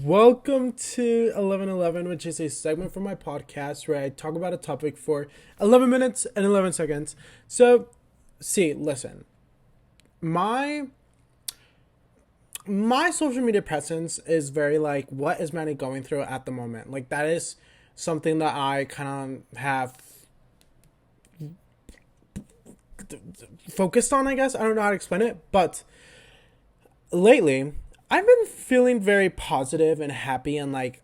Welcome to 1111, which is a segment from my podcast where I talk about a topic for 11 minutes and 11 seconds. So, listen. My my social media presence is very like what is Manny going through at the moment. Like that is something that I kind of have focused on, I guess. I don't know how to explain it, but lately I've been feeling very positive and happy and like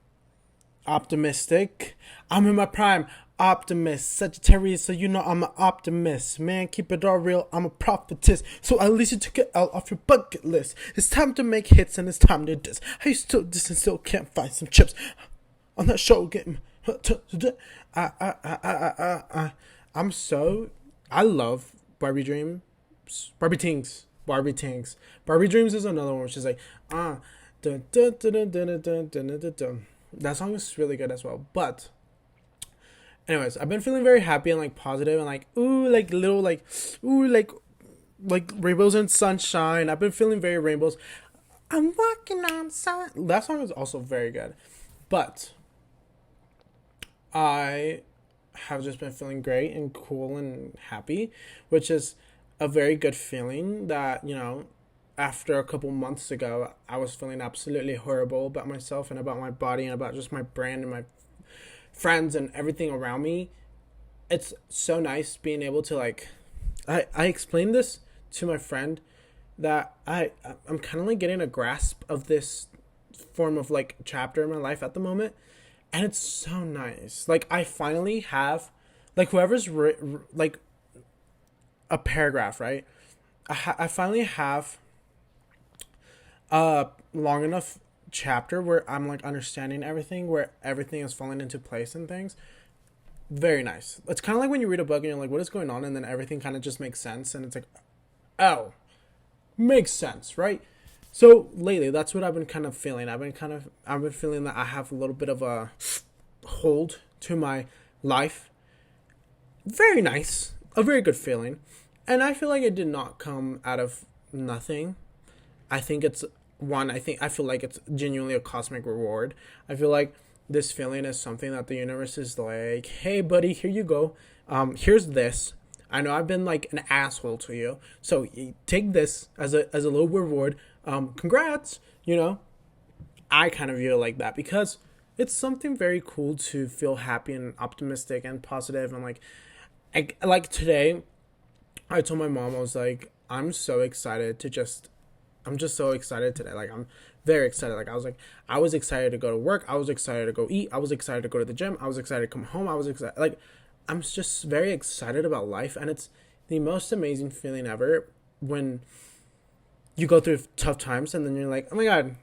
optimistic. I'm in my prime. Optimist, Sagittarius, so you know I'm an optimist. Man, keep it all real, I'm a prophetess. So at least you took it out off your bucket list. It's time to make hits and it's time to diss. How you still diss and still can't find some chips on that show getting I'm so I love Barbie Dreams. Barbie Tinks. Barbie Dreams is another one which is like dun, dun, dun, dun, dun, dun, dun, dun, dun, dun. That song is really good as well. But anyways, I've been feeling very happy and like positive and like like rainbows and sunshine. I've been feeling very rainbows. I'm walking on sun. That song is also very good. But I have just been feeling great and cool and happy, which is a very good feeling that, after a couple months ago, I was feeling absolutely horrible about myself and about my body and about just my brand and my friends and everything around me. It's so nice being able to like I explained this to my friend that I'm kind of like getting a grasp of this form of like chapter in my life at the moment, and it's so nice. Like I finally have like whoever's like a paragraph, right? I finally have a long enough chapter where I'm like understanding everything, where everything is falling into place and things. Very nice. It's kind of like when you read a book and you're like, what is going on? And then everything kind of just makes sense. And it's like, oh, makes sense, right? So lately, that's what I've been kind of feeling. I've been feeling that I have a little bit of a hold to my life. Very nice. A very good feeling. And I feel like it did not come out of nothing. I think it's I feel like it's genuinely a cosmic reward. I feel like this feeling is something that the universe is like, hey buddy, here you go. Here's this. I know I've been like an asshole to you, so you take this as a little reward. Congrats. I kind of view it like that because it's something very cool to feel happy and optimistic and positive and like today I told my mom, I was like, I'm just so excited today. Like, I'm very excited. Like, I was excited to go to work. I was excited to go eat. I was excited to go to the gym. I was excited to come home. I was excited. Like, I'm just very excited about life. And it's the most amazing feeling ever when you go through tough times and then you're like, oh my God,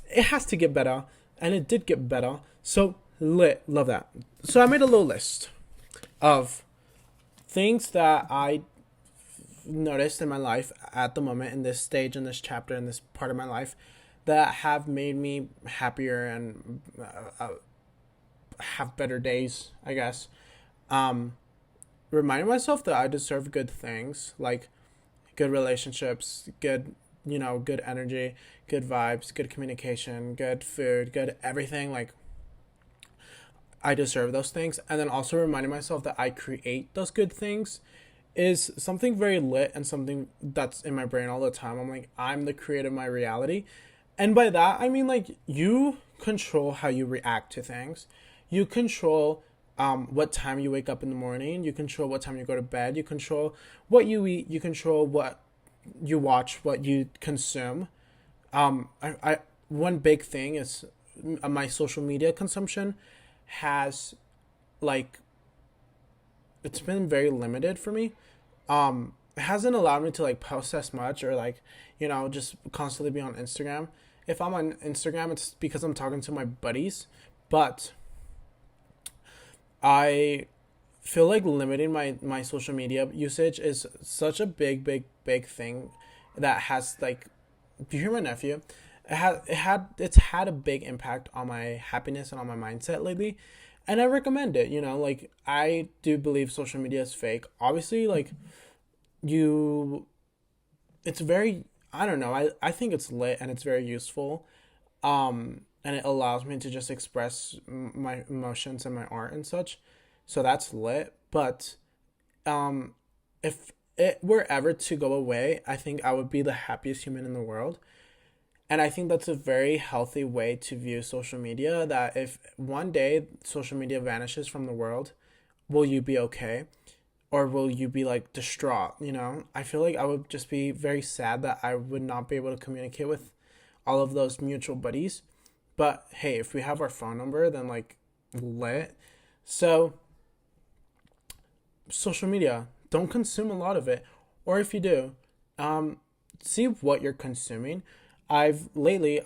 it has to get better. And it did get better. So lit. Love that. So I made a little list of things that I noticed in my life at the moment, in this stage, in this chapter, in this part of my life, that have made me happier and have better days, I guess. Reminding myself that I deserve good things, like good relationships, good energy, good vibes, good communication, good food, good everything. Like, I deserve those things. And then also reminding myself that I create those good things is something very lit and something that's in my brain all the time. I'm like, I'm the creator of my reality. And by that, I mean, like, you control how you react to things. You control what time you wake up in the morning. You control what time you go to bed. You control what you eat. You control what you watch, what you consume. One big thing is my social media consumption has, like, it's been very limited for me. It hasn't allowed me to like post as much or like, just constantly be on Instagram. If I'm on Instagram, it's because I'm talking to my buddies, but I feel like limiting my social media usage is such a big thing that has like, do you hear my nephew? It's had a big impact on my happiness and on my mindset lately. And I recommend it, like, I do believe social media is fake. Obviously, like, it's very, I don't know, I think it's lit and it's very useful. And and it allows me to just express my emotions and my art and such. So that's lit. But um, if it were ever to go away, I think I would be the happiest human in the world. And I think that's a very healthy way to view social media. That if one day social media vanishes from the world, will you be okay? Or will you be like distraught? I feel like I would just be very sad that I would not be able to communicate with all of those mutual buddies. But hey, if we have our phone number, then like lit. So social media, don't consume a lot of it. Or if you do, um, see what you're consuming. I've monitored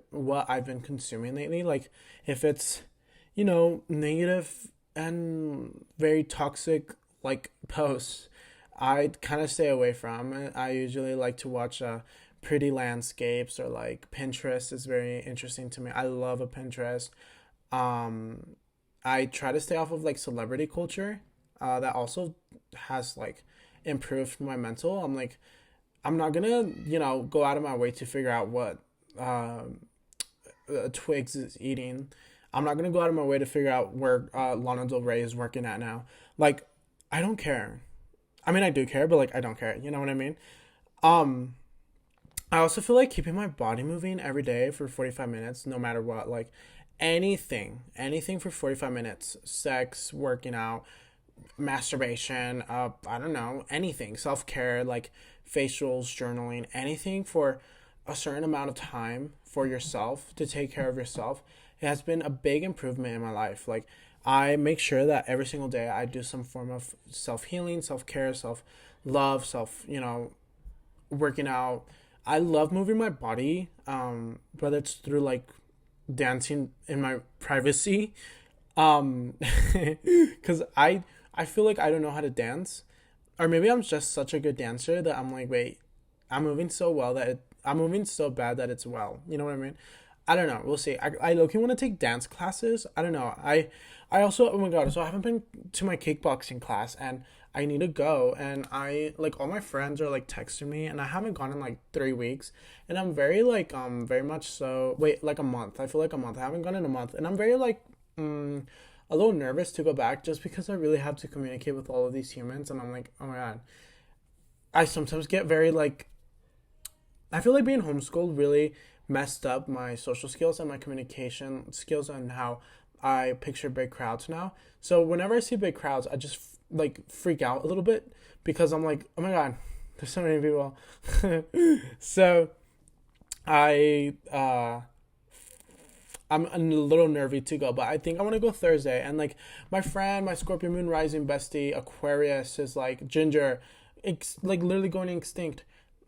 what I've been consuming lately. Like if it's, negative and very toxic like posts, I kind of stay away from it. I usually like to watch pretty landscapes, or like Pinterest is very interesting to me. I love a Pinterest. Um, I try to stay off of like celebrity culture. That also has like improved my mental. I'm not gonna, go out of my way to figure out what Twigs is eating. I'm not gonna go out of my way to figure out where Lana Del Rey is working at now. Like, I don't care. I mean, I do care, but like, I don't care. You know what I mean? Um, I also feel like keeping my body moving every day for 45 minutes, no matter what, like anything for 45 minutes, sex, working out, masturbation, I don't know, anything, self care, like facials, journaling, anything for a certain amount of time for yourself to take care of yourself. It has been a big improvement in my life. Like, I make sure that every single day I do some form of self healing, self care, self love, working out. I love moving my body, whether it's through like dancing in my privacy, because I feel like I don't know how to dance, or maybe I'm just such a good dancer that I'm like, wait, I'm moving so well I'm moving so bad that it's well. You know what I mean? I don't know. We'll see. I low-key want to take dance classes. I don't know. I also, oh my god, so I haven't been to my kickboxing class, and I need to go. And I like all my friends are like texting me, and I haven't gone in like 3 weeks, and I'm very like very much so wait like a month. I feel like a month. I haven't gone in a month, and I'm very like a little nervous to go back just because I really have to communicate with all of these humans, and I'm like, oh my god. I sometimes get very like I feel like being homeschooled really messed up my social skills and my communication skills and how I picture big crowds now. So whenever I see big crowds, I just like freak out a little bit because I'm like, oh my god, there's so many people. So I I'm a little nervy to go, but I think I want to go Thursday. And like my friend, my Scorpio Moon Rising bestie Aquarius is like Ginger, like literally going extinct,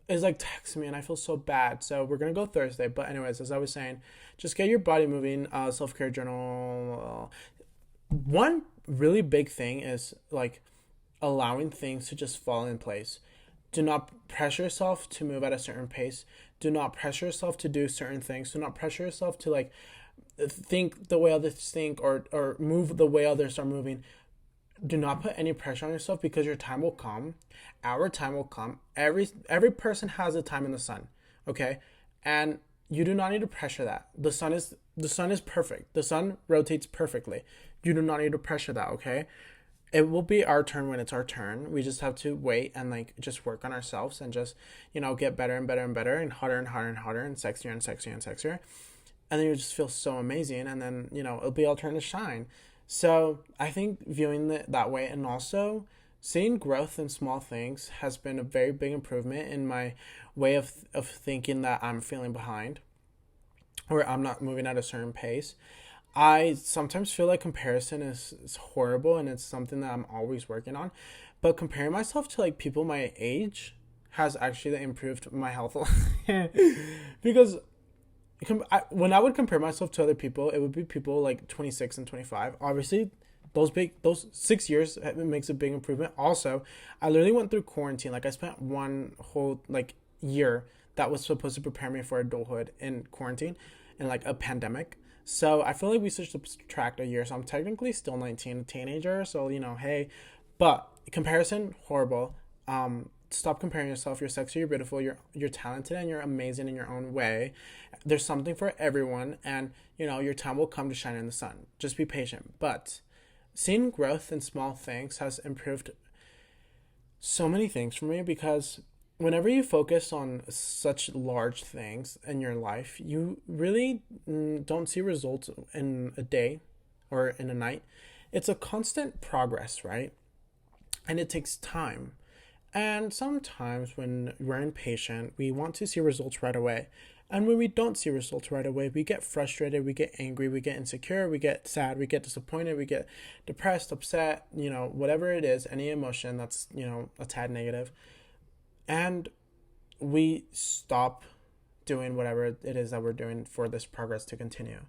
is like texting me, and I feel so bad. So we're gonna go Thursday. But anyways, as I was saying, just get your body moving. Self care journal. One really big thing is like allowing things to just fall in place. Do not pressure yourself to move at a certain pace. Do not pressure yourself to do certain things. Do not pressure yourself to like think the way others think, or move the way others are moving. Do not put any pressure on yourself, because your time will come. Our time will come. Every person has a time in the sun, okay? And you do not need to pressure that. The sun is perfect. The sun rotates perfectly. You do not need to pressure that, okay? It will be our turn when it's our turn. We just have to wait and like just work on ourselves and just, get better and better and better and hotter and hotter and hotter and sexier and sexier and sexier. And then you just feel so amazing, and then, it'll be our turn to shine. So I think viewing it that way, and also seeing growth in small things, has been a very big improvement in my way of thinking that I'm feeling behind, or I'm not moving at a certain pace. I sometimes feel like comparison is horrible, and it's something that I'm always working on. But comparing myself to like people my age has actually improved my health a lot. Because when I would compare myself to other people, it would be people like 26 and 25. Obviously, those 6 years makes a big improvement. Also, I literally went through quarantine. Like I spent one whole like year that was supposed to prepare me for adulthood in quarantine, and like a pandemic. So I feel like we should subtract a year. So I'm technically still 19, a teenager. So hey, but comparison horrible. stop comparing yourself. You're sexy, you're beautiful, you're talented, and you're amazing in your own way. There's something for everyone, and your time will come to shine in the sun. Just be patient. But seeing growth in small things has improved so many things for me, because whenever you focus on such large things in your life, you really don't see results in a day or in a night. It's a constant progress, right? And it takes time. And sometimes when we're impatient, we want to see results right away. And when we don't see results right away, we get frustrated, we get angry, we get insecure, we get sad, we get disappointed, we get depressed, upset, whatever it is, any emotion that's, a tad negative. And we stop doing whatever it is that we're doing for this progress to continue.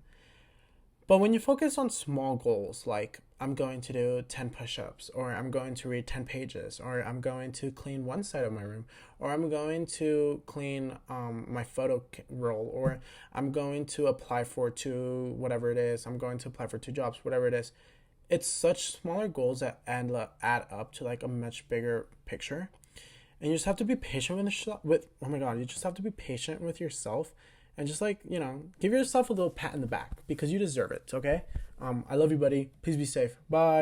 But when you focus on small goals, like I'm going to do 10 push-ups, or I'm going to read 10 pages, or I'm going to clean one side of my room, or I'm going to clean my photo roll, or I'm going to apply for whatever it is, I'm going to apply for 2 jobs, whatever it is. It's such smaller goals that add up to like a much bigger picture. And you just have to be patient you just have to be patient with yourself, and just give yourself a little pat in the back, because you deserve it, okay? I love you, buddy. Please be safe. Bye.